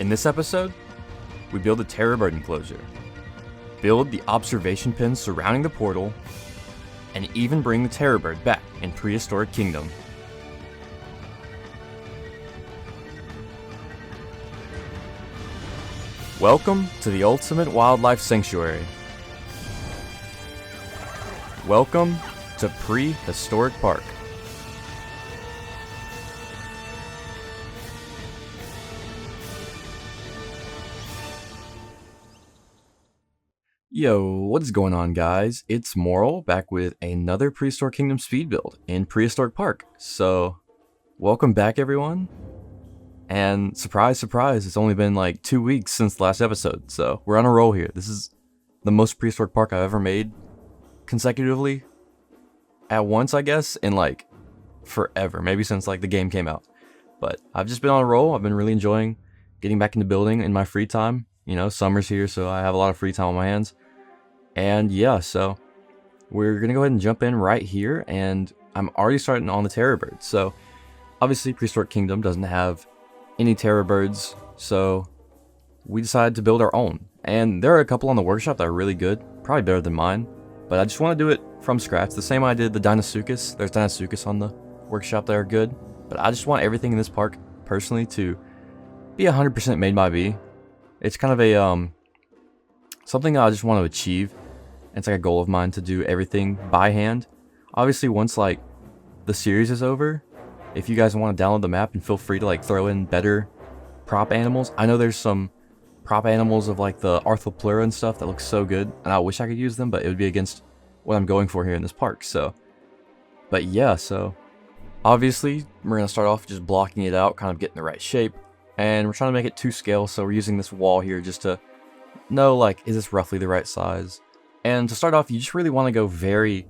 In this episode, we build a terror bird enclosure, build the observation pins surrounding the portal, and even bring the terror bird back in Prehistoric Kingdom. Welcome to the ultimate wildlife sanctuary. Welcome to Prehistoric Park. Yo, what is going on, guys? It's Moral back with another Prehistoric Kingdom speed build in Prehistoric Park. So, welcome back, everyone. And surprise, surprise, it's only been like 2 weeks since the last episode. So, we're on a roll here. This is the most Prehistoric Park I've ever made consecutively at once, I guess, in like forever. Maybe since like the game came out. But I've just been on a roll. I've been really enjoying getting back into building in my free time. You know, summer's here, so I have a lot of free time on my hands. And yeah, so we're going to go ahead and jump in right here, and I'm already starting on the terror bird. So obviously Prehistoric Kingdom doesn't have any terror birds, so we decided to build our own. And there are a couple on the workshop that are really good, probably better than mine, but I just want to do it from scratch. The same I did the Dinosaurs. There's Dinosaurs on the workshop that are good, but I just want everything in this park personally to be 100% made by me. It's kind of a something I just want to achieve. It's like a goal of mine to do everything by hand. Obviously, once like the series is over, if you guys want to download the map, and feel free to like throw in better prop animals. I know there's some prop animals of like the Arthropleura and stuff that look so good, and I wish I could use them, but it would be against what I'm going for here in this park. So, but yeah, so obviously we're gonna start off just blocking it out, kind of getting the right shape, and we're trying to make it to scale. So we're using this wall here just to know like, is this roughly the right size? And to start off, you just really want to go very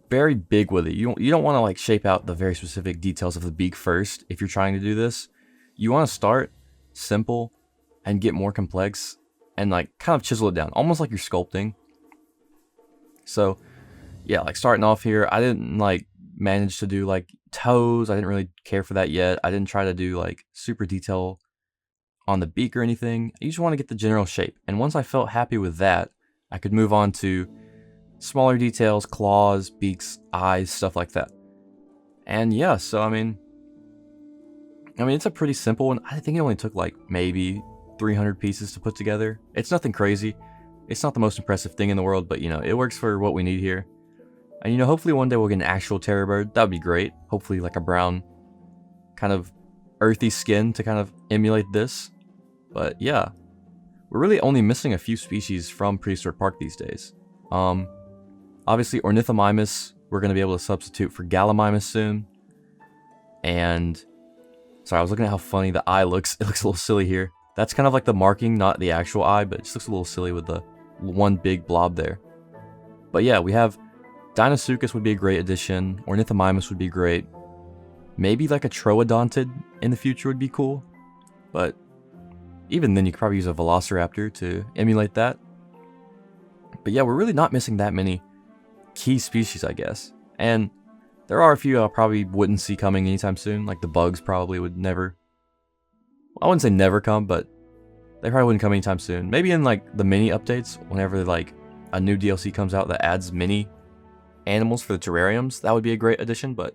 big with it. You don't want to like shape out the very specific details of the beak first if you're trying to do this. You want to start simple and get more complex and like kind of chisel it down, almost like you're sculpting. So yeah, like starting off here, I didn't like manage to do like toes. I didn't really care for that yet. I didn't try to do like super detail on the beak or anything. You just want to get the general shape. And once I felt happy with that, I could move on to smaller details, claws, beaks, eyes, stuff like that. And yeah, so I mean it's a pretty simple one. I think it only took like maybe 300 pieces to put together. It's nothing crazy. It's not the most impressive thing in the world, but you know, it works for what we need here. And you know, hopefully one day we'll get an actual terror bird. That would be great. Hopefully like a brown kind of earthy skin to kind of emulate this. But yeah, we're really only missing a few species from Prehistoric Park these days. Obviously Ornithomimus, we're going to be able to substitute for Gallimimus soon. And, sorry, I was looking at how funny the eye looks. It looks a little silly here. That's kind of like the marking, not the actual eye, but it just looks a little silly with the one big blob there. But yeah, we have Dinosaurs would be a great addition. Ornithomimus would be great. Maybe like a Troadontid in the future would be cool. But even then, you could probably use a Velociraptor to emulate that. But yeah, we're really not missing that many key species, I guess. And there are a few I probably wouldn't see coming anytime soon. Like the bugs probably would never... I wouldn't say never come, but they probably wouldn't come anytime soon. Maybe in like the mini updates, whenever like a new DLC comes out that adds mini animals for the terrariums, that would be a great addition. But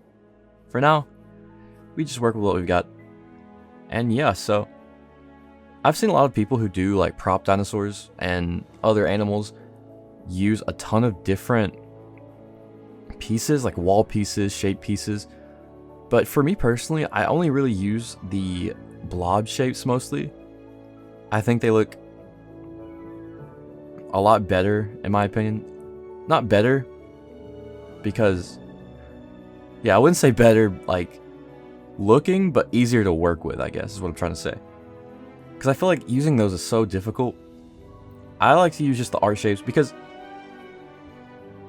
for now, we just work with what we've got. And yeah, so I've seen a lot of people who do like prop dinosaurs and other animals use a ton of different pieces, like wall pieces, shape pieces. But for me personally, I only really use the blob shapes mostly. I think they look a lot better, in my opinion. Not better, because, yeah, I wouldn't say better like looking, but easier to work with, I guess is what I'm trying to say. Because I feel like using those is so difficult. I like to use just the art shapes because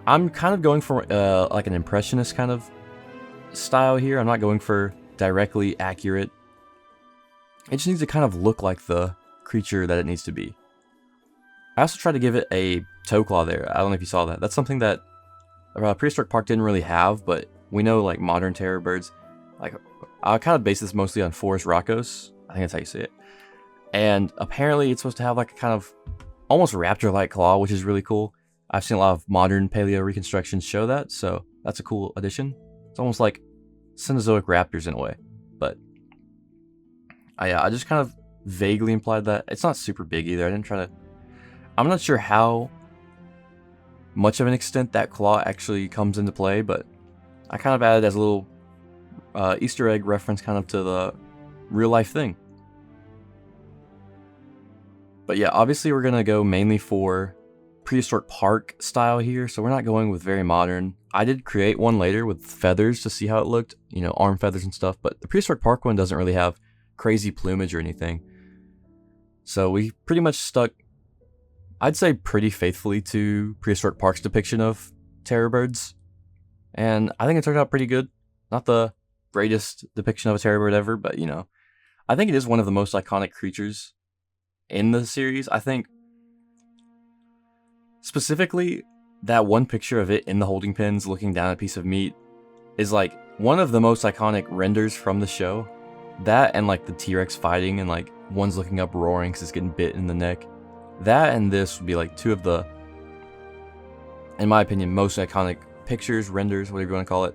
I'm kind of going for like an impressionist kind of style here. I'm not going for directly accurate. It just needs to kind of look like the creature that it needs to be. I also tried to give it a toe claw there. I don't know if you saw that. That's something that Prehistoric Park didn't really have, but we know like modern terror birds. Like I kind of base this mostly on Phorusrhacos. I think that's how you say it. And apparently it's supposed to have like a kind of almost raptor-like claw, which is really cool. I've seen a lot of modern paleo reconstructions show that, so that's a cool addition. It's almost like Cenozoic raptors in a way. But I just kind of vaguely implied that. It's not super big either. I'm not sure how much of an extent that claw actually comes into play, but I kind of added as a little Easter egg reference kind of to the real life thing. But yeah, obviously we're going to go mainly for Prehistoric Park style here, so we're not going with very modern. I did create one later with feathers to see how it looked, you know, arm feathers and stuff, but the Prehistoric Park one doesn't really have crazy plumage or anything. So we pretty much stuck, I'd say pretty faithfully to Prehistoric Park's depiction of terror birds, and I think it turned out pretty good. Not the greatest depiction of a terror bird ever, but you know, I think it is one of the most iconic creatures in the series. I think specifically that one picture of it in the holding pens looking down at a piece of meat is like one of the most iconic renders from the show. That and like the T-Rex fighting and like one's looking up roaring because it's getting bit in the neck. That and this would be like two of the, in my opinion, most iconic pictures, renders, whatever you want to call it.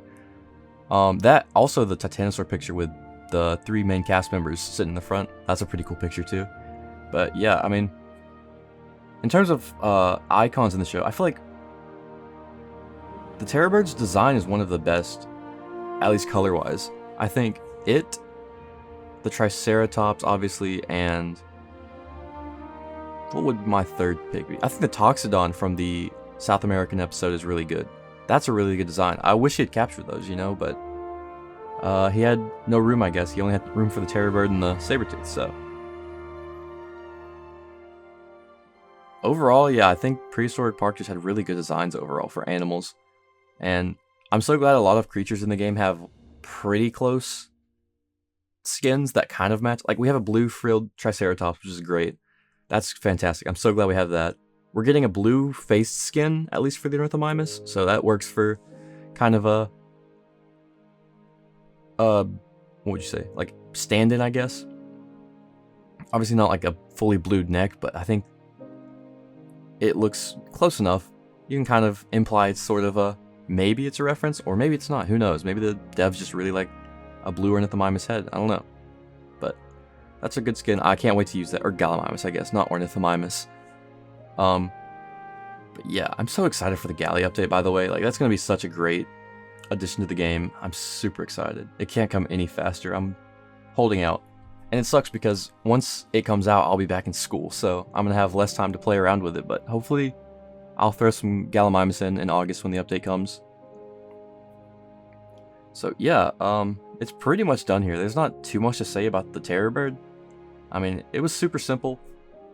That also the Titanosaur picture with the 3 main cast members sitting in the front. That's a pretty cool picture too. But yeah, I mean, in terms of icons in the show, I feel like the terror bird's design is one of the best, at least color-wise. I think it, the Triceratops, obviously, and what would my third pick be? I think the Toxodon from the South American episode is really good. That's a really good design. I wish he had captured those, you know, but he had no room, I guess. He only had room for the terror bird and the saber-tooth, so. Overall, yeah, I think Prehistoric Park just had really good designs overall for animals. And I'm so glad a lot of creatures in the game have pretty close skins that kind of match. Like, we have a blue frilled Triceratops, which is great. That's fantastic. I'm so glad we have that. We're getting a blue faced skin, at least for the Ornithomimus, so that works for kind of a, what would you say? Like, stand-in, I guess? Obviously not like a fully blued neck, but I think it looks close enough. You can kind of imply it's sort of a, maybe it's a reference, or maybe it's not. Who knows? Maybe the devs just really like a blue Ornithomimus head. I don't know. But that's a good skin. I can't wait to use that. Or Gallimimus, I guess, not Ornithomimus. But yeah, I'm so excited for the Galley update, by the way. Like, that's going to be such a great addition to the game. I'm super excited. It can't come any faster. I'm holding out. And it sucks because once it comes out, I'll be back in school, so I'm going to have less time to play around with it, but hopefully I'll throw some Gallimimus in August when the update comes. So yeah, it's pretty much done here. There's not too much to say about the terror bird. I mean, it was super simple,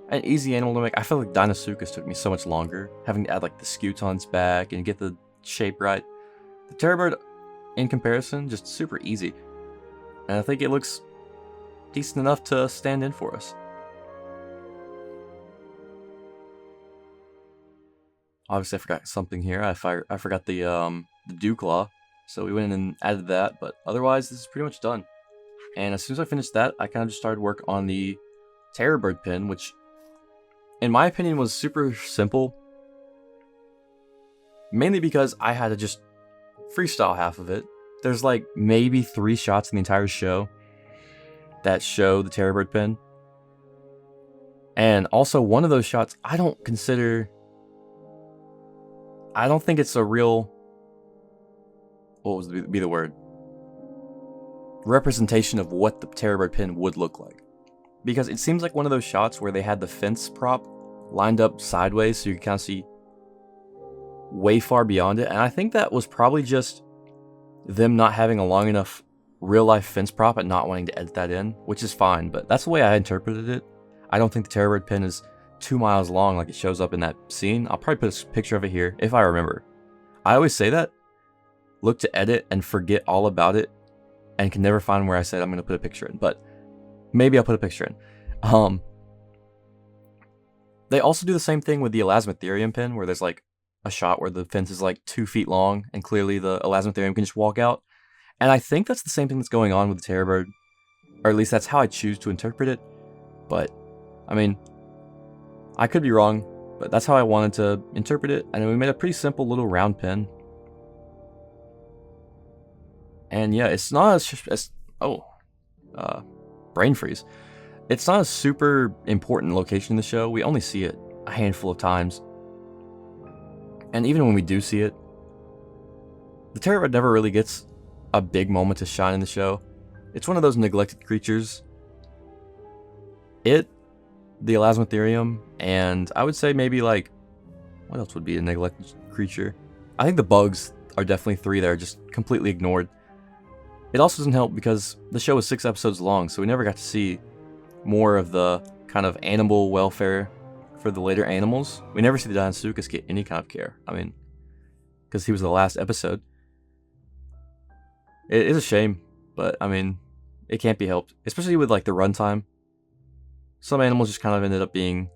an easy animal to make. I feel like Deinosuchus took me so much longer, having to add like the scutes on its back and get the shape right. The terror bird, in comparison, just super easy. And I think it looks decent enough to stand in for us. Obviously, I forgot something here. I forgot the dew claw, so we went in and added that. But otherwise, this is pretty much done. And as soon as I finished that, I kind of just started work on the terror bird pin, which, in my opinion, was super simple. Mainly because I had to just freestyle half of it. There's like maybe 3 shots in the entire show that show the terror bird pin. And also one of those shots, I don't think it's a real, what would be the word? Representation of what the terror bird pin would look like. Because it seems like one of those shots where they had the fence prop lined up sideways so you can kind of see way far beyond it. And I think that was probably just them not having a long enough real life fence prop and not wanting to edit that in, which is fine, but that's the way I interpreted it. I don't think the terror bird pin is 2 miles long like it shows up in that scene. I'll probably put a picture of it here if I remember. I always say that, look to edit and forget all about it, and can never find where I said I'm going to put a picture in, but maybe I'll put a picture in. They also do the same thing with the Elasmotherium pin, where there's like a shot where the fence is like 2 feet long, and clearly the Elasmotherium can just walk out. And I think that's the same thing that's going on with the terror bird. or at least that's how I choose to interpret it. But I mean, I could be wrong, but that's how I wanted to interpret it. And we made a pretty simple little round pen. And yeah, it's not brain freeze. It's not a super important location in the show. We only see it a handful of times. And even when we do see it, the terror bird never really gets a big moment to shine in the show. It's one of those neglected creatures. It, the elasmotherium, and I would say maybe like, what else would be a neglected creature? I think the bugs are definitely 3 that are just completely ignored. It also doesn't help because the show was 6 episodes long, so we never got to see more of the kind of animal welfare for the later animals. We never see the Dinosaurs get any kind of care. I mean, because he was the last episode. It is a shame, but I mean, it can't be helped, especially with like the runtime. Some animals just kind of ended up being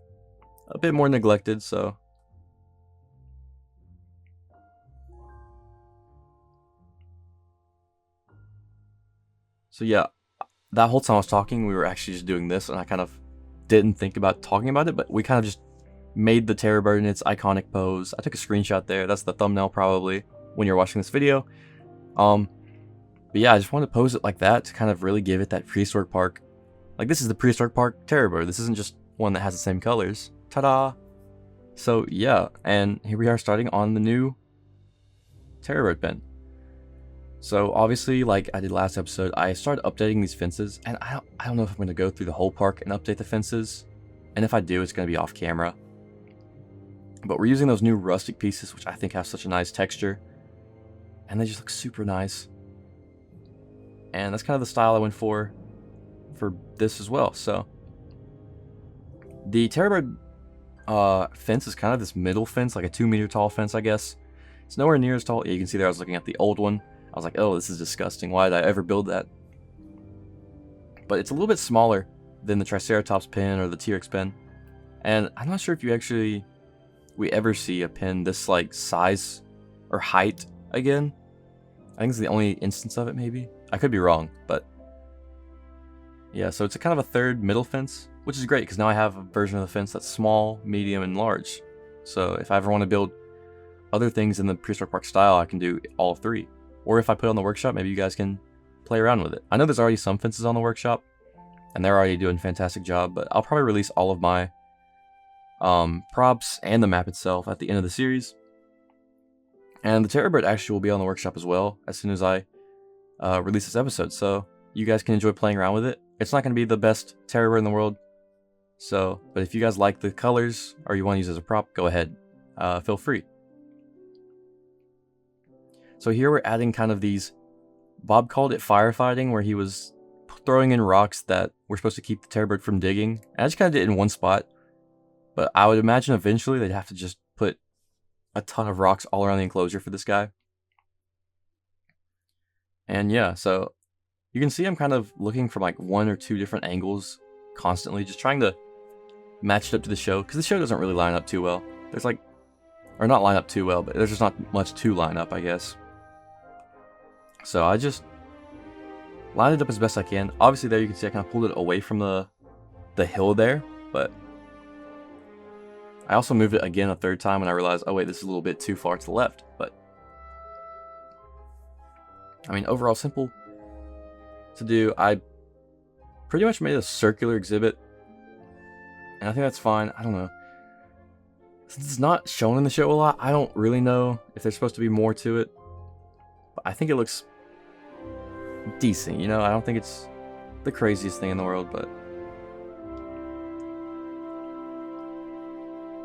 a bit more neglected, so. So yeah, that whole time I was talking, we were actually just doing this, and I kind of didn't think about talking about it, but we kind of just made the terror bird in its iconic pose. I took a screenshot there. That's the thumbnail probably when you're watching this video. But yeah, I just wanted to pose it like that to kind of really give it that Prehistoric Park. Like, this is the Prehistoric Park Terror Bird. This isn't just one that has the same colors. Ta-da! So yeah, and here we are starting on the new Terror Bird pen. So obviously, like I did last episode, I started updating these fences, and I don't know if I'm going to go through the whole park and update the fences. And if I do, it's going to be off camera. But we're using those new rustic pieces, which I think have such a nice texture. And they just look super nice. And that's kind of the style I went for this as well. So the Terror Bird fence is kind of this middle fence, like a 2-meter tall fence, I guess. It's nowhere near as tall. Yeah, you can see there I was looking at the old one. I was like, oh, this is disgusting. Why did I ever build that? But it's a little bit smaller than the Triceratops pen or the T-Rex pen. And I'm not sure if we ever see a pen this like size or height again. I think it's the only instance of it, maybe. I could be wrong, but yeah, so it's a kind of a third middle fence, which is great because now I have a version of the fence that's small, medium, and large. So if I ever want to build other things in the Prehistoric Park style, I can do all 3. Or if I put it on the workshop, maybe you guys can play around with it. I know there's already some fences on the workshop, and they're already doing a fantastic job, but I'll probably release all of my props and the map itself at the end of the series. And the Terror Bird actually will be on the workshop as well as soon as I release this episode, so you guys can enjoy playing around with it. It's not going to be the best Terror Bird in the world, so, but if you guys like the colors or you want to use it as a prop, go ahead, feel free. So here we're adding kind of these, Bob called it firefighting, where he was throwing in rocks that were supposed to keep the Terror Bird from digging. And I just kind of did it in one spot, but I would imagine eventually they'd have to just put a ton of rocks all around the enclosure for this guy. And yeah, so you can see I'm kind of looking from like 1 or 2 different angles constantly, just trying to match it up to the show, because the show doesn't really line up too well. There's like, or not line up too well, but there's just not much to line up, I guess. So I just line it up as best I can. Obviously there you can see I kind of pulled it away from the hill there, but I also moved it again a 3rd time when I realized, oh wait, this is a little bit too far to the left. But I mean, overall simple to do. I pretty much made a circular exhibit, and I think that's fine. I don't know. Since it's not shown in the show a lot, I don't really know if there's supposed to be more to it. But I think it looks decent, you know? I don't think it's the craziest thing in the world, but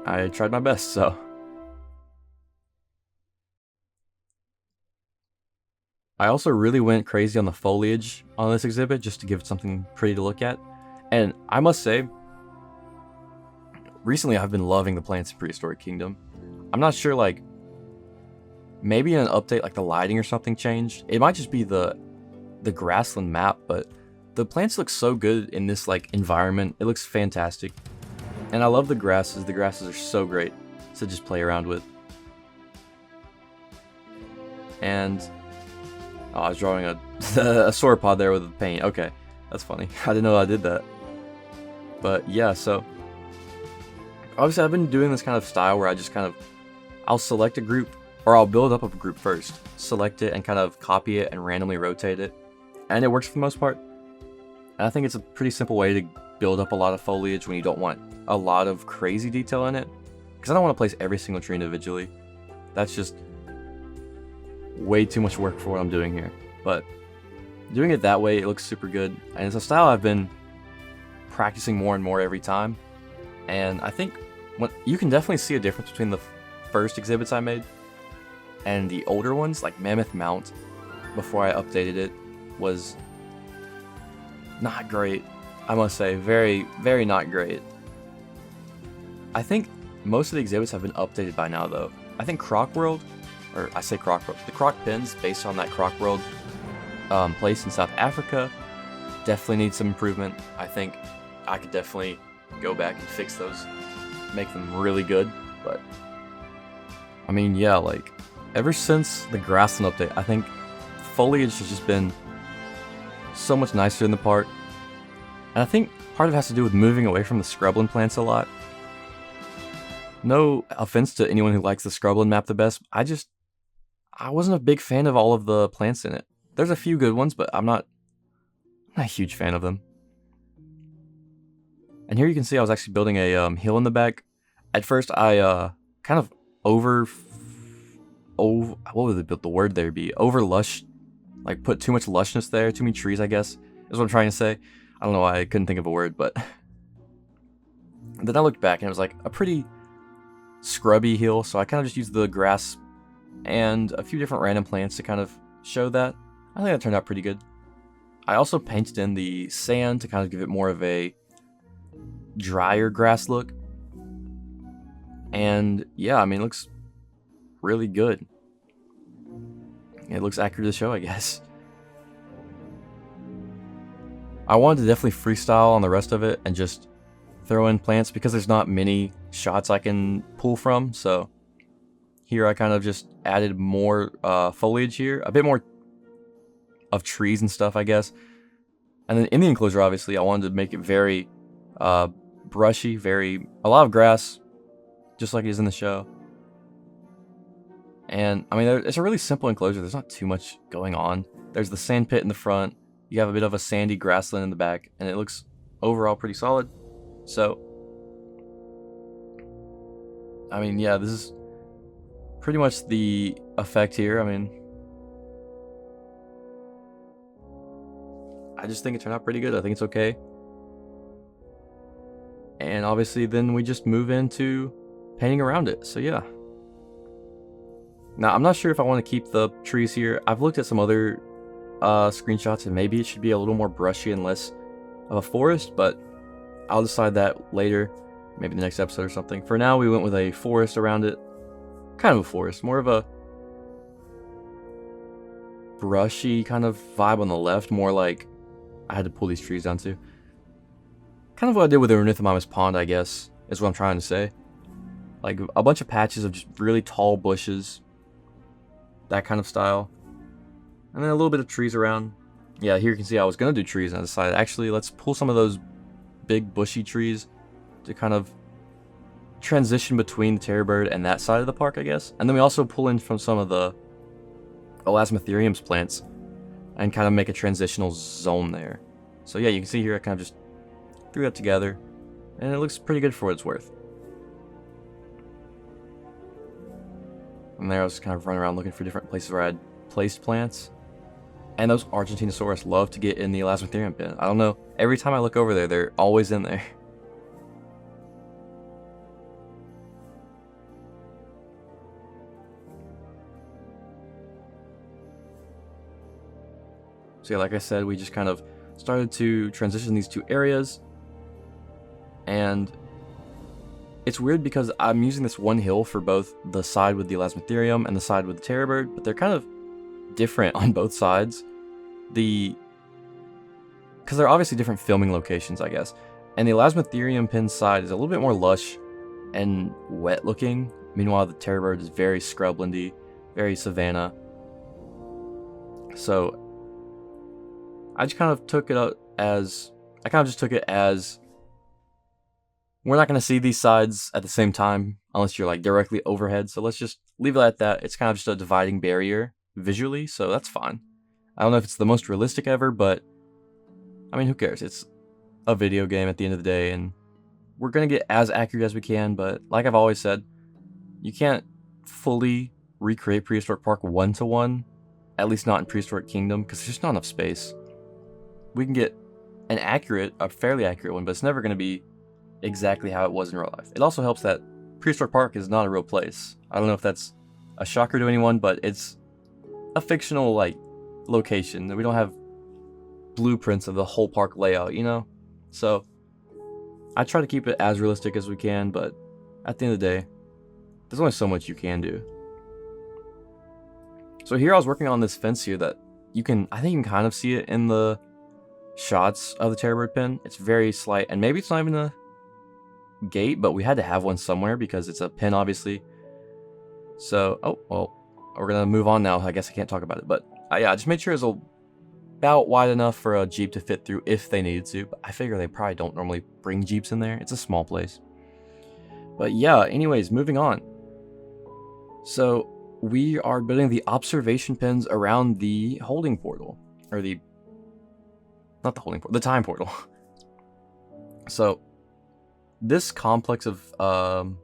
I tried my best, so. I also really went crazy on the foliage on this exhibit just to give it something pretty to look at. And I must say, recently I've been loving the plants in Prehistoric Kingdom. I'm not sure, like, maybe in an update like the lighting or something changed. It might just be the grassland map, but the plants look so good in this like environment. It looks fantastic. And I love the grasses. The grasses are so great to just play around with. And oh, I was drawing a sauropod there with the paint. Okay. That's funny. I didn't know I did that. But yeah, so obviously I've been doing this kind of style where I just kind of, I'll select a group, or I'll build up a group first, select it and kind of copy it and randomly rotate it. And it works for the most part. And I think it's a pretty simple way to build up a lot of foliage when you don't want a lot of crazy detail in it. Because I don't want to place every single tree individually. That's just way too much work for what I'm doing here. But doing it that way, it looks super good. And it's a style I've been practicing more and more every time. And I think you can definitely see a difference between the first exhibits I made and the older ones. Like Mammoth Mount, before I updated it, was not great. I must say, very, very not great. I think most of the exhibits have been updated by now, though. I think Croc World, or I say Croc World, the Croc Pens, based on that Croc World place in South Africa, definitely needs some improvement. I think I could definitely go back and fix those, make them really good. But I mean, yeah, like ever since the grassland update, I think foliage has just been so much nicer in the park. And I think part of it has to do with moving away from the scrubland plants a lot. No offense to anyone who likes the scrubland map the best. I wasn't a big fan of all of the plants in it. There's a few good ones, but I'm not a huge fan of them. And here you can see I was actually building a hill in the back. At first, I kind of what would the word there be? Over lush, like put too much lushness there, too many trees, I guess, is what I'm trying to say. I don't know why I couldn't think of a word, but then I looked back and it was like a pretty scrubby hill, so I kind of just used the grass and a few different random plants to kind of show that. I think that turned out pretty good. I also painted in the sand to kind of give it more of a drier grass look. And yeah, I mean, it looks really good. It looks accurate to the show, I guess. I wanted to definitely freestyle on the rest of it and just throw in plants because there's not many shots I can pull from. So here I kind of just added more foliage here, a bit more of trees and stuff, I guess. And then in the enclosure, obviously, I wanted to make it very brushy, a lot of grass, just like it is in the show. And I mean, it's a really simple enclosure. There's not too much going on. There's the sand pit in the front. You have a bit of a sandy grassland in the back, and it looks overall pretty solid. So, I mean, yeah, this is pretty much the effect here. I mean, I just think it turned out pretty good. I think it's okay. And obviously, then we just move into painting around it. So, yeah. Now, I'm not sure if I want to keep the trees here. I've looked at some other screenshots, and maybe it should be a little more brushy and less of a forest, but I'll decide that later, maybe the next episode or something. For now, we went with a forest around it. Kind of a forest, more of a brushy kind of vibe on the left, more like I had to pull these trees down too. Kind of what I did with the Ornithomimus pond, I guess, is what I'm trying to say. Like a bunch of patches of just really tall bushes, that kind of style. And then a little bit of trees around. Yeah, here you can see I was going to do trees, and I decided, actually, let's pull some of those big bushy trees to kind of transition between the terror bird and that side of the park, I guess. And then we also pull in from some of the Elasmotherium's plants and kind of make a transitional zone there. So yeah, you can see here I kind of just threw that together, and it looks pretty good for what it's worth. And there I was kind of running around looking for different places where I had placed plants. And those Argentinosaurus love to get in the Elasmotherium bin. I don't know, every time I look over there, they're always in there. So yeah, like I said, we just kind of started to transition these two areas. And it's weird because I'm using this one hill for both the side with the Elasmotherium and the side with the terror bird, but they're kind of different on both sides. Because they're obviously different filming locations, I guess. And the Elasmotherium pin side is a little bit more lush and wet looking. Meanwhile, the terror bird is very scrublandy, very savanna. So I just kind of took it out as, I kind of just took it as, we're not going to see these sides at the same time unless you're like directly overhead. So let's just leave it at that. It's kind of just a dividing barrier visually, so that's fine. I don't know if it's the most realistic ever, but I mean, who cares? It's a video game at the end of the day, and we're going to get as accurate as we can, but like I've always said, you can't fully recreate Prehistoric Park one-to-one, at least not in Prehistoric Kingdom, because there's just not enough space. We can get a fairly accurate one, but it's never going to be exactly how it was in real life. It also helps that Prehistoric Park is not a real place. I don't know if that's a shocker to anyone, but it's a fictional like location. We don't have blueprints of the whole park layout, you know? So I try to keep it as realistic as we can, but at the end of the day, there's only so much you can do. So here I was working on this fence here that I think you can kind of see it in the shots of the Terror Bird pen. It's very slight, and maybe it's not even a gate, but we had to have one somewhere because it's a pen, obviously. So, oh, well, we're gonna move on now. I guess I can't talk about it, but yeah, I just made sure it's about wide enough for a Jeep to fit through if they needed to, but I figure they probably don't normally bring Jeeps in there. It's a small place. But yeah, anyways, moving on. So we are building the observation pens around the holding portal, or not the holding portal, the time portal. So this complex of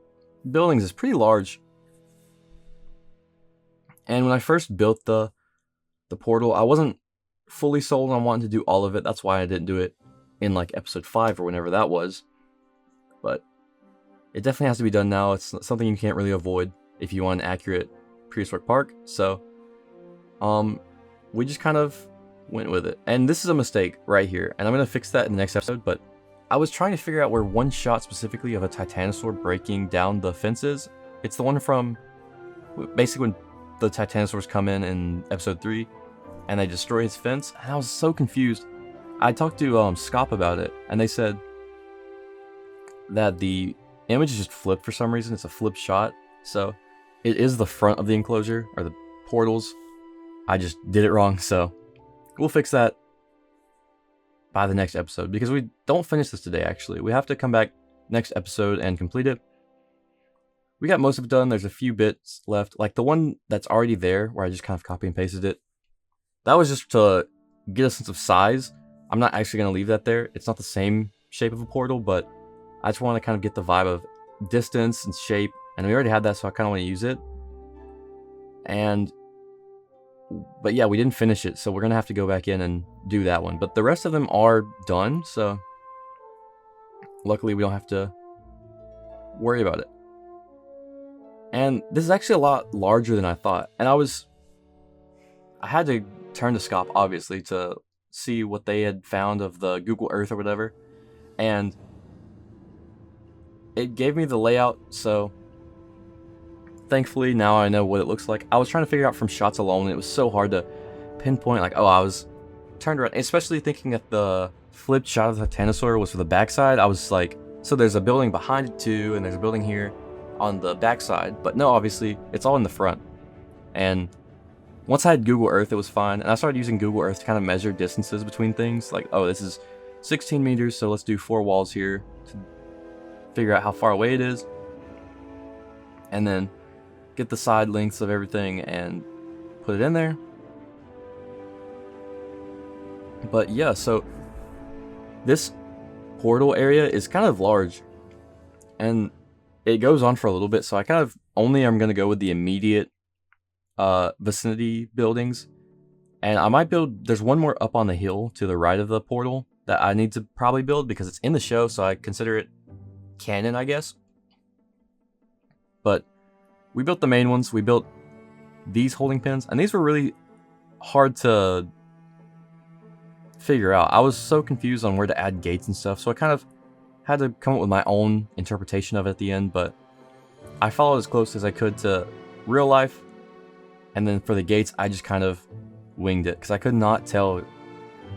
buildings is pretty large. And when I first built the portal, I wasn't fully sold on wanting to do all of it. That's why I didn't do it in like episode 5 or whenever that was. But it definitely has to be done now. It's something you can't really avoid if you want an accurate Prehistoric Park. So we just kind of went with it. And this is a mistake right here, and I'm going to fix that in the next episode. But I was trying to figure out where one shot specifically of a Titanosaur breaking down the fences. It's the one from basically when the Titanosaurs come in episode 3 and they destroy his fence, and I was so confused. I talked to Scop about it, and they said that the image is just flipped for some reason. It's a flip shot, so it is the front of the enclosure, or the portals. I just did it wrong, so we'll fix that by the next episode, because we don't finish this today, actually. We have to come back next episode and complete it. We got most of it done. There's a few bits left, like the one that's already there, where I just kind of copy and pasted it. That was just to get a sense of size. I'm not actually going to leave that there. It's not the same shape of a portal, but I just want to kind of get the vibe of distance and shape, and we already had that, so I kind of want to use it. But yeah, we didn't finish it, so we're going to have to go back in and do that one. But the rest of them are done, so luckily we don't have to worry about it. And this is actually a lot larger than I thought. And I had to turn to Scop, obviously, to see what they had found of the Google Earth or whatever. And it gave me the layout, so thankfully now I know what it looks like. I was trying to figure out from shots alone, and it was so hard to pinpoint, like, oh, I was turned around, especially thinking that the flipped shot of the Titanosaur was for the backside. I was like, so there's a building behind it too, and there's a building here on the backside, but no, obviously it's all in the front. And once I had Google Earth, it was fine, and I started using Google Earth to kind of measure distances between things, like, oh, this is 16 meters, so let's do 4 walls here to figure out how far away it is, and then get the side lengths of everything and put it in there. But yeah, so this portal area is kind of large, and it goes on for a little bit, so I kind of only am going to go with the immediate vicinity buildings. And I might there's one more up on the hill to the right of the portal that I need to probably build because it's in the show, so I consider it canon, I guess. But we built the main ones. We built these holding pens, and these were really hard to figure out. I was so confused on where to add gates and stuff, so I kind of had to come up with my own interpretation of it at the end, but I followed as close as I could to real life. And then for the gates, I just kind of winged it because I could not tell.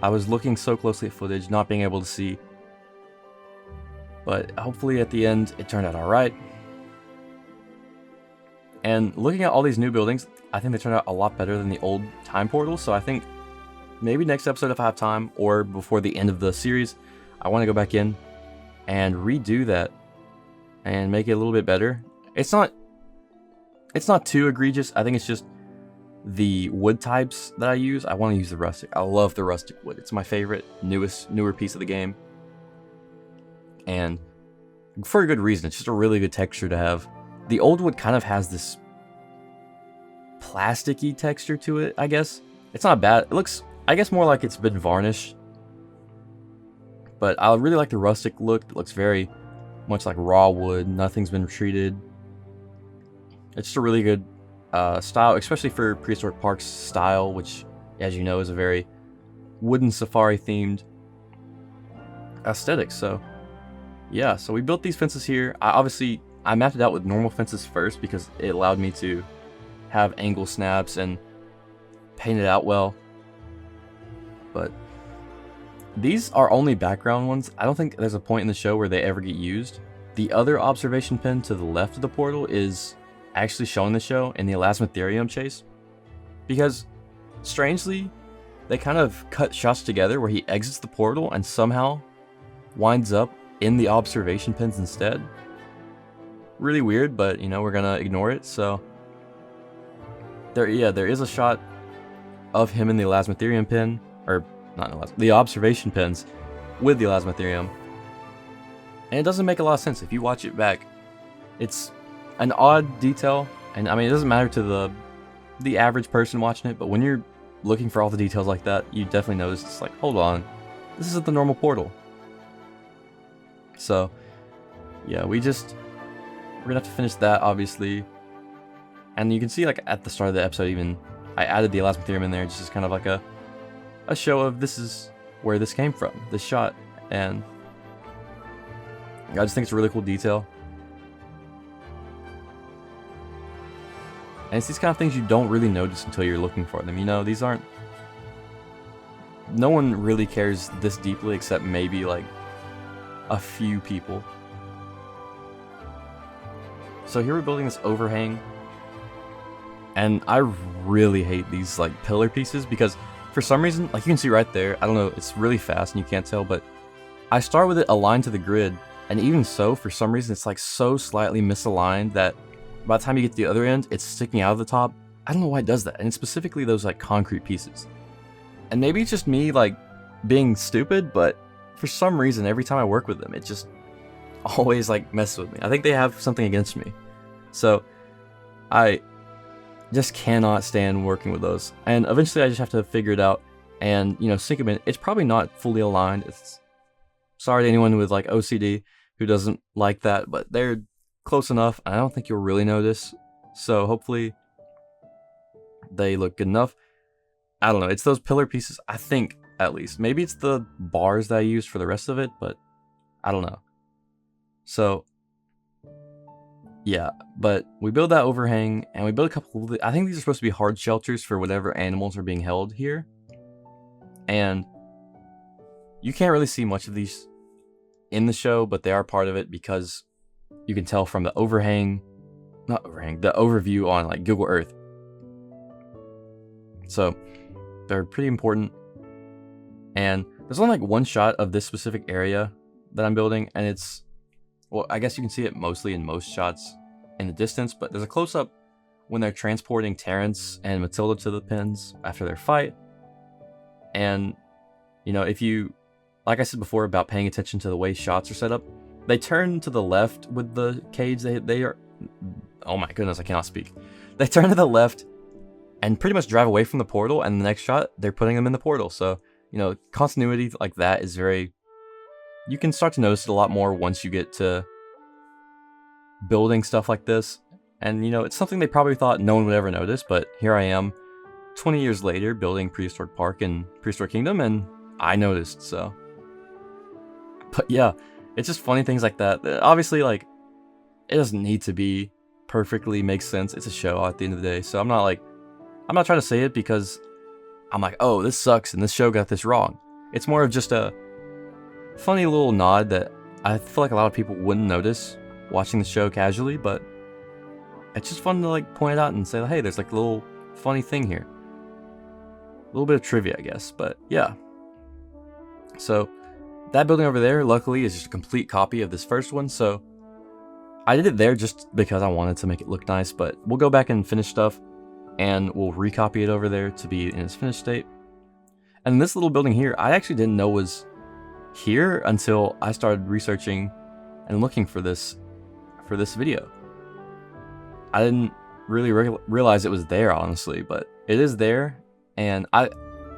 I was looking so closely at footage, not being able to see. But hopefully at the end, it turned out all right. And looking at all these new buildings, I think they turned out a lot better than the old time portal. So I think maybe next episode if I have time, or before the end of the series, I want to go back in and redo that and make it a little bit better. It's not too egregious. I think it's just the wood types that I use. I want to use the rustic. I love the rustic wood. It's my favorite, newer piece of the game. And for a good reason. It's just a really good texture to have. The old wood kind of has this plasticky texture to it, I guess. It's not bad. It looks, I guess, more like it's been varnished. But I really like the rustic look. It looks very much like raw wood. Nothing's been treated. It's just a really good style, especially for Prehistoric Park's style, which, as you know, is a very wooden safari themed aesthetic. So yeah, so we built these fences here. I mapped it out with normal fences first because it allowed me to have angle snaps and paint it out well. But these are only background ones. I don't think there's a point in the show where they ever get used. The other observation pin to the left of the portal is actually shown in the show in the Elasmotherium chase, because strangely they kind of cut shots together where he exits the portal and somehow winds up in the observation pins instead. Really weird, but you know, we're gonna ignore it. So there is a shot of him in the Elasmotherium pin, or not the observation pins with the Elasmotherium, and it doesn't make a lot of sense if you watch it back. It's an odd detail, and I mean, it doesn't matter to the average person watching it, but when you're looking for all the details like that, you definitely notice it's like, hold on, this isn't the normal portal. So yeah, we're gonna have to finish that, obviously. And you can see, like, at the start of the episode, even I added the Elasmotherium in there just as kind of like a show of this is where this came from, this shot. And I just think it's a really cool detail. And it's these kind of things you don't really notice until you're looking for them. You know, these aren't... No one really cares this deeply except maybe, like, a few people. So here we're building this overhang. And I really hate these, like, pillar pieces because for some reason, like you can see right there, I don't know, it's really fast and you can't tell, but I start with it aligned to the grid. And even so, for some reason, it's, like, so slightly misaligned that by the time you get to the other end, it's sticking out of the top. I don't know why it does that. And it's specifically those, like, concrete pieces. And maybe it's just me, like, being stupid, but for some reason, every time I work with them, it just always, like, messes with me. I think they have something against me. So I just cannot stand working with those. And eventually I just have to figure it out and, you know, sink them in. It's probably not fully aligned. It's sorry to anyone with, like, OCD who doesn't like that, but they're close enough. I don't think you'll really notice. So hopefully they look good enough. I don't know. It's those pillar pieces, I think, at least. Maybe it's the bars that I use for the rest of it, but I don't know. So yeah, but we build that overhang and we build a couple of, I think these are supposed to be hard shelters for whatever animals are being held here. And you can't really see much of these in the show, but they are part of it because you can tell from the the overview on, like, Google Earth. So they're pretty important. And there's only, like, one shot of this specific area that I'm building, and it's, well, I guess you can see it mostly in most shots in the distance, but there's a close-up when they're transporting Terrence and Matilda to the pins after their fight. And, you know, if you, like I said before about paying attention to the way shots are set up, they turn to the left with the cage. They are, oh my goodness, I cannot speak. They turn to the left and pretty much drive away from the portal, and the next shot, they're putting them in the portal. So, you know, continuity like that is very, you can start to notice it a lot more once you get to building stuff like this. And, you know, it's something they probably thought no one would ever notice, but here I am 20 years later building Prehistoric Park and Prehistoric Kingdom, and I noticed. So, but yeah, it's just funny things like that. Obviously, like, it doesn't need to be perfectly make sense. It's a show at the end of the day. So I'm not trying to say it because I'm like, oh, this sucks and this show got this wrong. It's more of just a funny little nod that I feel like a lot of people wouldn't notice watching the show casually, but it's just fun to, like, point it out and say, hey, there's, like, a little funny thing here. little bit of trivia, I guess. But yeah. So that building over there, luckily, is just a complete copy of this first one. So I did it there just because I wanted to make it look nice. But we'll go back and finish stuff, and we'll recopy it over there to be in its finished state. And this little building here, I actually didn't know was here until I started researching and looking for this video. I didn't really realize it was there, honestly, but it is there. And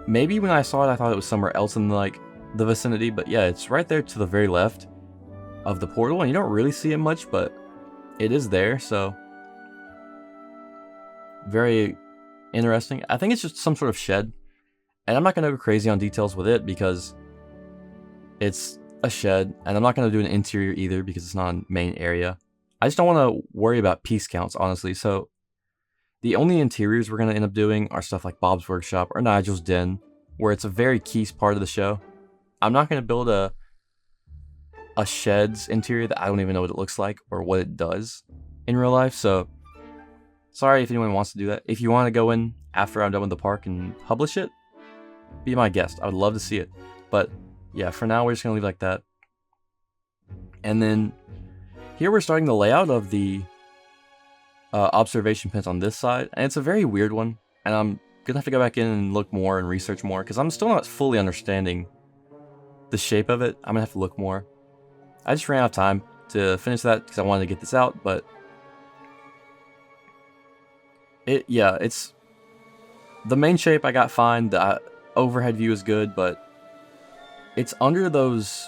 maybe when I saw it, I thought it was somewhere else in like the vicinity, but yeah, it's right there to the very left of the portal, and you don't really see it much, but it is there. So very interesting. I think it's just some sort of shed, and I'm not going to go crazy on details with it because it's a shed, and I'm not going to do an interior either because it's not a main area. I just don't want to worry about piece counts, honestly. So the only interiors we're going to end up doing are stuff like Bob's Workshop or Nigel's Den, where it's a very key part of the show. I'm not going to build a shed's interior that I don't even know what it looks like or what it does in real life. So sorry if anyone wants to do that. If you want to go in after I'm done with the park and publish it, be my guest. I would love to see it. But yeah, for now, we're just going to leave it like that. And then here we're starting the layout of the observation pens on this side. And it's a very weird one. And I'm going to have to go back in and look more and research more because I'm still not fully understanding the shape of it. I'm going to have to look more. I just ran out of time to finish that because I wanted to get this out. But it's the main shape I got fine. The overhead view is good, but it's under those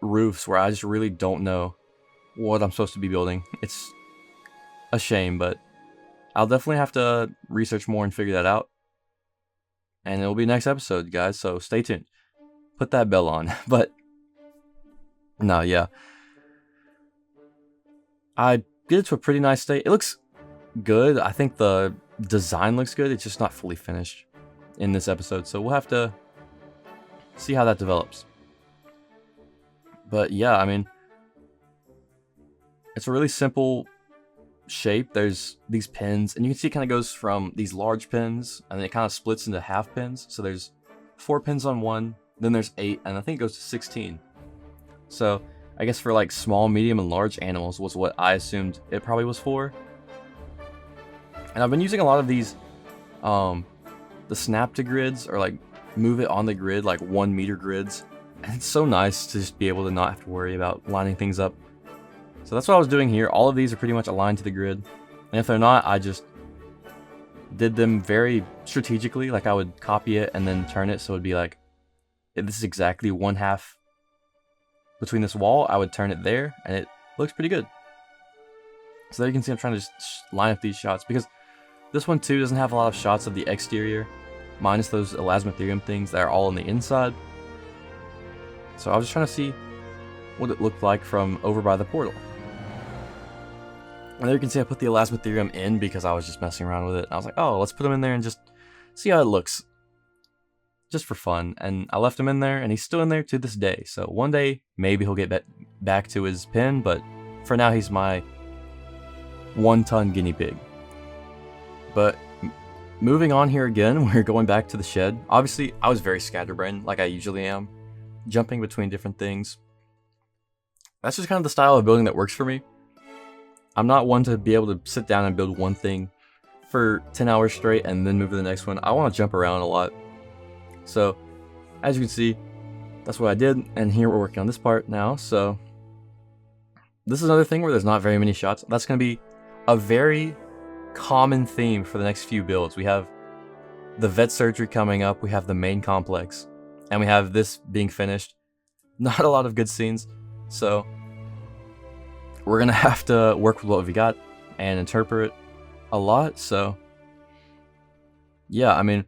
roofs where I just really don't know what I'm supposed to be building. It's a shame, but I'll definitely have to research more and figure that out. And it'll be next episode, guys, so stay tuned. Put that bell on. But no, yeah. I get it to a pretty nice state. It looks good. I think the design looks good. It's just not fully finished in this episode, so we'll have to see how that develops. But yeah, I mean, it's a really simple shape. There's these pins, and you can see it kind of goes from these large pins, and then it kind of splits into half pins. So there's 4 pins on one, then there's 8, and I think it goes to 16. So I guess for like small, medium, and large animals was what I assumed it probably was for. And I've been using a lot of these, the snap to grids, or like move it on the grid, like 1 meter grids. And it's so nice to just be able to not have to worry about lining things up. So that's what I was doing here. All of these are pretty much aligned to the grid. And if they're not, I just did them very strategically. Like I would copy it and then turn it so it'd be like, if this is exactly 1/2 between this wall, I would turn it there, and it looks pretty good. So there you can see I'm trying to just line up these shots, because this one too doesn't have a lot of shots of the exterior, minus those elasmotherium things that are all on the inside. So I was just trying to see what it looked like from over by the portal. And there you can see I put the elasmotherium in because I was just messing around with it. I was like, oh, let's put him in there and just see how it looks. Just for fun. And I left him in there, and he's still in there to this day. So one day, maybe he'll get back to his pen, but for now he's my 1-ton guinea pig. But moving on here again, we're going back to the shed. Obviously, I was very scatterbrained, like I usually am, jumping between different things. That's just kind of the style of building that works for me. I'm not one to be able to sit down and build one thing for 10 hours straight and then move to the next one. I want to jump around a lot. So, as you can see, that's what I did, and here we're working on this part now. So, this is another thing where there's not very many shots. That's going to be a very common theme for the next few builds. We have the vet surgery coming up, we have the main complex, and we have this being finished. Not a lot of good scenes, so we're going to have to work with what we got and interpret a lot. So, yeah, I mean,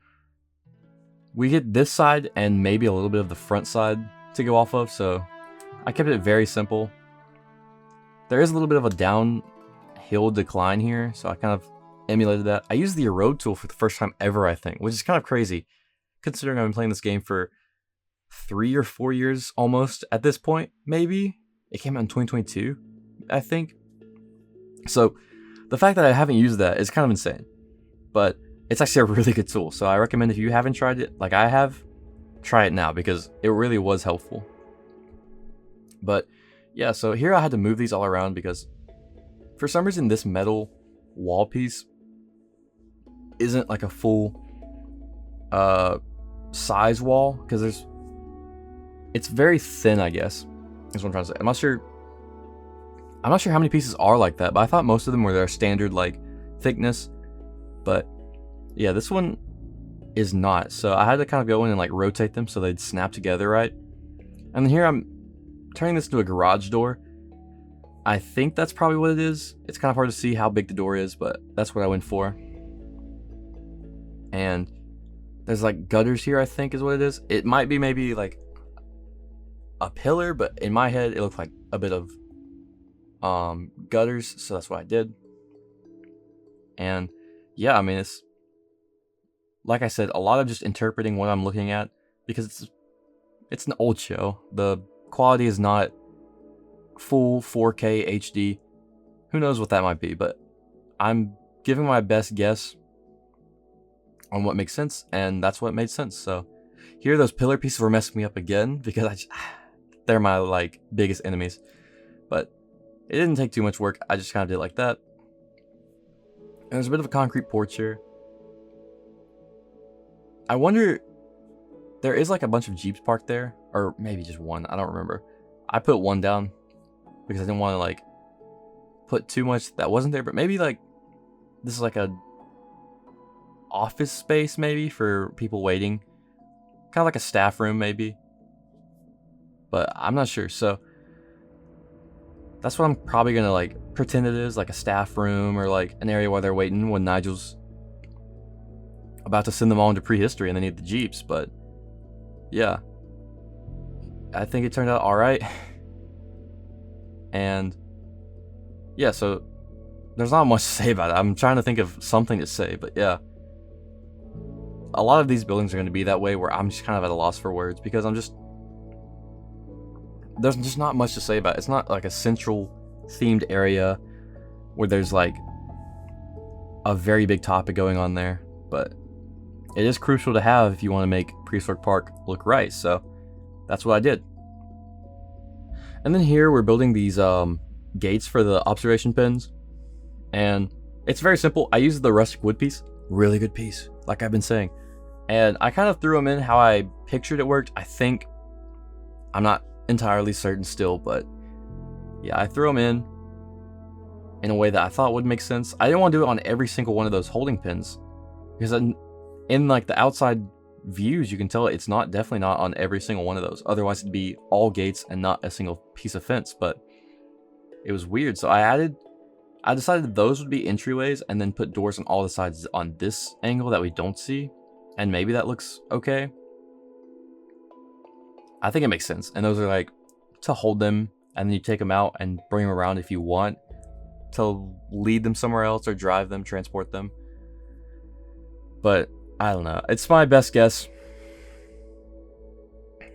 we get this side and maybe a little bit of the front side to go off of, so I kept it very simple. There is a little bit of a downhill decline here, so I kind of emulated that. I used the erode tool for the first time ever, I think, which is kind of crazy, considering I've been playing this game for 3 or 4 years almost at this point, maybe. It came out in 2022, I think. So the fact that I haven't used that is kind of insane. But it's actually a really good tool. So I recommend if you haven't tried it, like I have, try it now because it really was helpful. But yeah, so here I had to move these all around because for some reason this metal wall piece isn't like a full size wall, because it's very thin, I guess is what I'm trying to say. I'm not sure how many pieces are like that, but I thought most of them were their standard like thickness. But yeah, this one is not. So I had to kind of go in and like rotate them so they'd snap together right. And then here I'm turning this into a garage door. I think that's probably what it is. It's kind of hard to see how big the door is, but that's what I went for. And there's like gutters here, I think is what it is. It might be maybe like a pillar, but in my head it looked like a bit of gutters, so that's what I did. And yeah, I mean, it's like I said, a lot of just interpreting what I'm looking at, because it's an old show. The quality is not full 4K HD. Who knows what that might be, but I'm giving my best guess on what makes sense, and that's what made sense. So here those pillar pieces were messing me up again because they're my like biggest enemies. But it didn't take too much work. I just kind of did it like that. And there's a bit of a concrete porch here. I wonder, there is like a bunch of Jeeps parked there, or maybe just one, I don't remember. I put one down because I didn't want to like put too much that wasn't there, but maybe like this is like a office space maybe for people waiting, kind of like a staff room maybe, but I'm not sure. So that's what I'm probably gonna like pretend it is, like a staff room or like an area where they're waiting when Nigel's about to send them all into prehistory and they need the Jeeps. But yeah, I think it turned out all right. And yeah, so there's not much to say about it. I'm trying to think of something to say, but yeah, a lot of these buildings are going to be that way, where I'm just kind of at a loss for words, because there's just not much to say about it. It's not like a central themed area where there's like a very big topic going on there, but it is crucial to have if you want to make Prehistoric Park look right. So that's what I did. And then here we're building these gates for the observation pens, and it's very simple. I used the rustic wood piece, really good piece, like I've been saying, and I kind of threw them in how I pictured it worked. I think, I'm not entirely certain still, but yeah, I threw them in a way that I thought would make sense. I didn't want to do it on every single one of those holding pins, because in like the outside views you can tell it's definitely not on every single one of those. Otherwise it'd be all gates and not a single piece of fence. But it was weird, so I decided those would be entryways, and then put doors on all the sides on this angle that we don't see, and maybe that looks okay. I think it makes sense. And those are like to hold them, and then you take them out and bring them around if you want to lead them somewhere else or drive them, transport them. But I don't know, it's my best guess.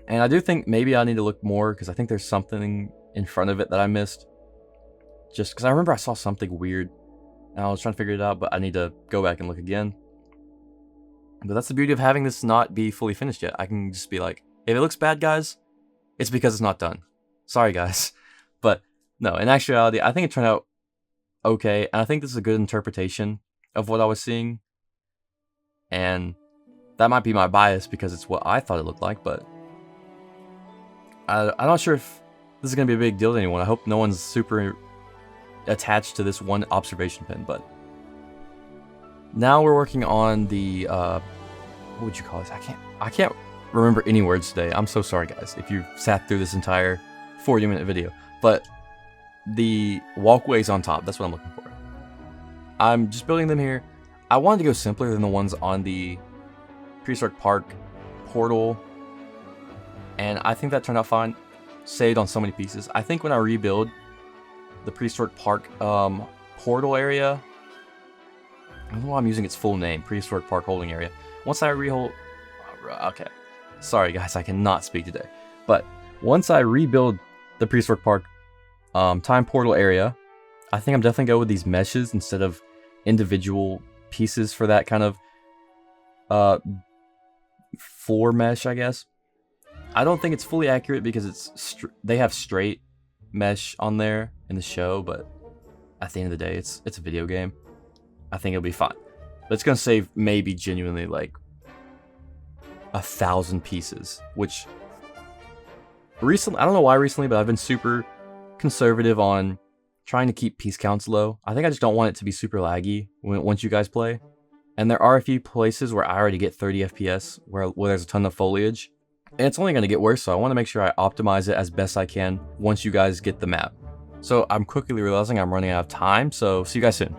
And I do think maybe I need to look more, because I think there's something in front of it that I missed. Just because I remember I saw something weird and I was trying to figure it out, but I need to go back and look again. But that's the beauty of having this not be fully finished yet. I can just be like, if it looks bad, guys, it's because it's not done. Sorry, guys. But no, in actuality, I think it turned out okay. And I think this is a good interpretation of what I was seeing. And that might be my bias because it's what I thought it looked like, but I'm not sure if this is going to be a big deal to anyone. I hope no one's super attached to this one observation pin. But now we're working on the what would you call this? I can't remember any words today. I'm so sorry, guys, if you sat through this entire 40-minute video. But the walkways on top, that's what I'm looking for. I'm just building them here. I wanted to go simpler than the ones on the Prehistoric Park portal, and I think that turned out fine. Saved on so many pieces. I think when I rebuild the Prehistoric Park portal area, I don't know why I'm using its full name, Prehistoric Park holding area. Once I okay, sorry guys, I cannot speak today. But once I rebuild the Prehistoric Park time portal area, I think I'm definitely going with these meshes instead of individual pieces for that kind of uh, floor mesh, I guess. I don't think it's fully accurate because they have straight mesh on there in the show, but at the end of the day, it's a video game. I think it'll be fine. But it's gonna save maybe genuinely like 1,000 pieces, which recently, I don't know why recently, but I've been super conservative on trying to keep piece counts low. I think I just don't want it to be super laggy once you guys play. And there are a few places where I already get 30 FPS where there's a ton of foliage. And it's only going to get worse, so I want to make sure I optimize it as best I can once you guys get the map. So I'm quickly realizing I'm running out of time, so see you guys soon.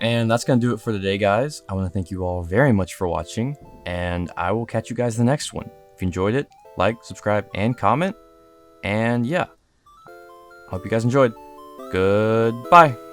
And that's going to do it for today, guys. I want to thank you all very much for watching, and I will catch you guys in the next one. If you enjoyed it, like, subscribe, and comment. And yeah, I hope you guys enjoyed. Goodbye.